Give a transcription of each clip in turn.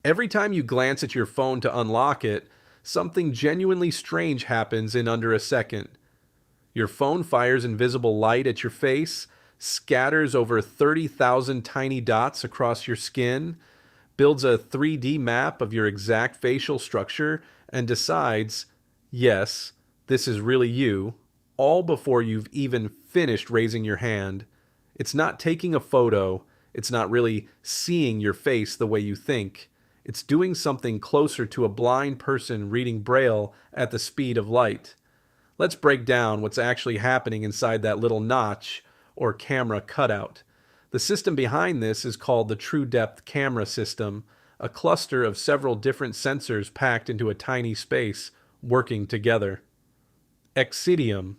Every time you glance at your phone to unlock it, something genuinely strange happens in under a second. Your phone fires invisible light at your face, scatters over 30,000 tiny dots across your skin, builds a 3D map of your exact facial structure, and decides, yes, this is really you, all before you've even finished raising your hand. It's not taking a photo, it's not really seeing your face the way you think. It's doing something closer to a blind person reading Braille at the speed of light. Let's break down what's actually happening inside that little notch or camera cutout. The system behind this is called the True Depth Camera System, a cluster of several different sensors packed into a tiny space, working together. Excidium.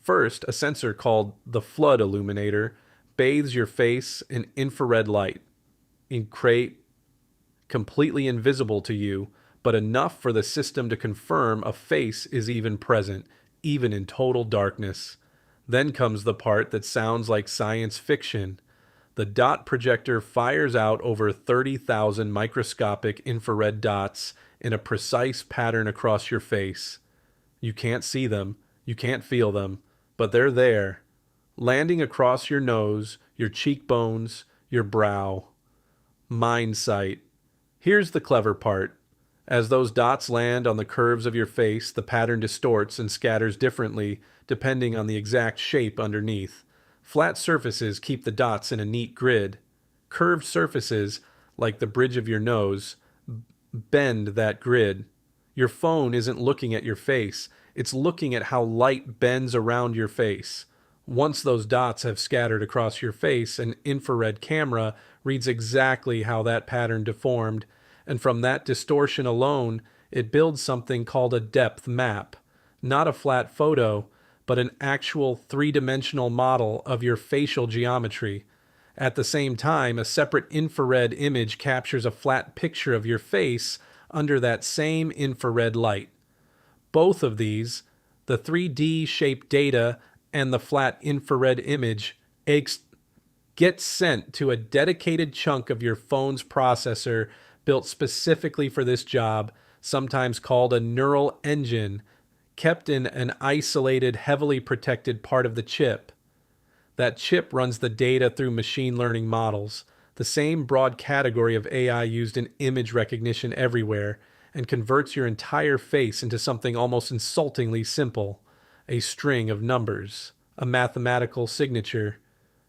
First, a sensor called the Flood Illuminator bathes your face in infrared light. Completely invisible to you, but enough for the system to confirm a face is even present, even in total darkness. Then comes the part that sounds like science fiction. The dot projector fires out over 30,000 microscopic infrared dots in a precise pattern across your face. You can't see them, you can't feel them, but they're there, landing across your nose, your cheekbones, your brow. Mind sight. Here's the clever part. As those dots land on the curves of your face, the pattern distorts and scatters differently depending on the exact shape underneath. Flat surfaces keep the dots in a neat grid. Curved surfaces, like the bridge of your nose, bend that grid. Your phone isn't looking at your face, it's looking at how light bends around your face. Once those dots have scattered across your face, an infrared camera reads exactly how that pattern deformed, and from that distortion alone, it builds something called a depth map. Not a flat photo, but an actual three-dimensional model of your facial geometry. At the same time, a separate infrared image captures a flat picture of your face under that same infrared light. Both of these, the 3D shaped data and the flat infrared image, get sent to a dedicated chunk of your phone's processor built specifically for this job, sometimes called a neural engine, kept in an isolated, heavily protected part of the chip. That chip runs the data through machine learning models, the same broad category of AI used in image recognition everywhere, and converts your entire face into something almost insultingly simple, a string of numbers, a mathematical signature.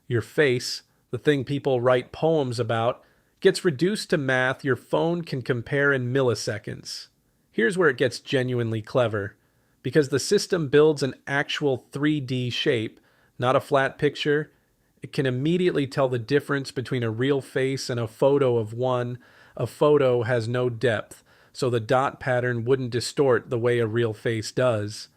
Your face, the thing people write poems about, gets reduced to math your phone can compare in milliseconds. Here's where it gets genuinely clever. Because the system builds an actual 3D shape, not a flat picture, it can immediately tell the difference between a real face and a photo of one. A photo has no depth, so the dot pattern wouldn't distort the way a real face does.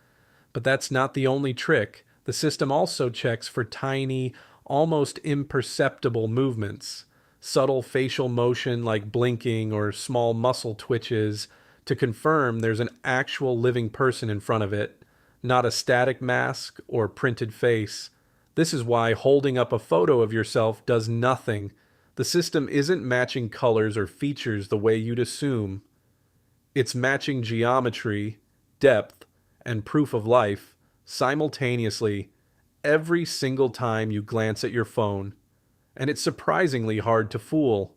But that's not the only trick. The system also checks for tiny, almost imperceptible movements, subtle facial motion like blinking or small muscle twitches, to confirm there's an actual living person in front of it, not a static mask or printed face. This is why holding up a photo of yourself does nothing. The system isn't matching colors or features the way you'd assume. It's matching geometry, depth, and proof of life simultaneously every single time you glance at your phone. And it's surprisingly hard to fool.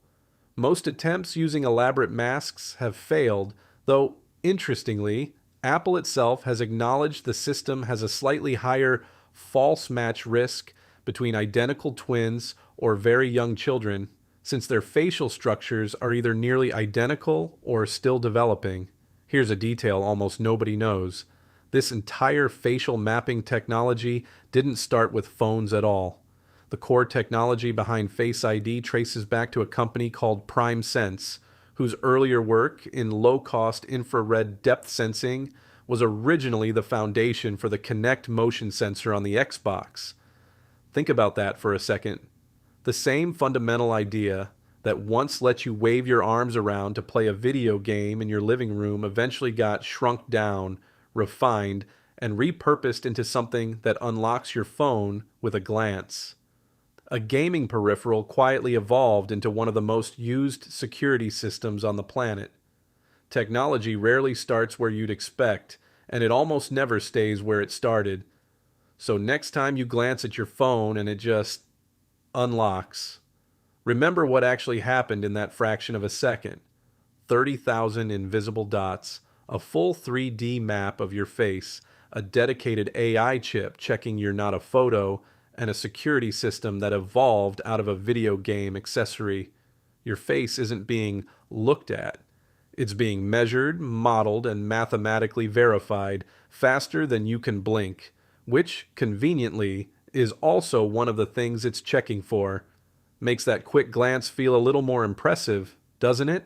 Most attempts using elaborate masks have failed, though, interestingly, Apple itself has acknowledged the system has a slightly higher false match risk between identical twins or very young children, since their facial structures are either nearly identical or still developing. Here's a detail almost nobody knows. This entire facial mapping technology didn't start with phones at all. The core technology behind Face ID traces back to a company called PrimeSense, whose earlier work in low-cost infrared depth sensing was originally the foundation for the Kinect motion sensor on the Xbox. Think about that for a second. The same fundamental idea that once let you wave your arms around to play a video game in your living room eventually got shrunk down, refined, and repurposed into something that unlocks your phone with a glance. A gaming peripheral quietly evolved into one of the most used security systems on the planet. Technology rarely starts where you'd expect, and it almost never stays where it started. So next time you glance at your phone and it just unlocks, remember what actually happened in that fraction of a second. 30,000 invisible dots, a full 3D map of your face, a dedicated AI chip checking you're not a photo, and a security system that evolved out of a video game accessory. Your face isn't being looked at. It's being measured, modeled, and mathematically verified faster than you can blink, which, conveniently, is also one of the things it's checking for. Makes that quick glance feel a little more impressive, doesn't it?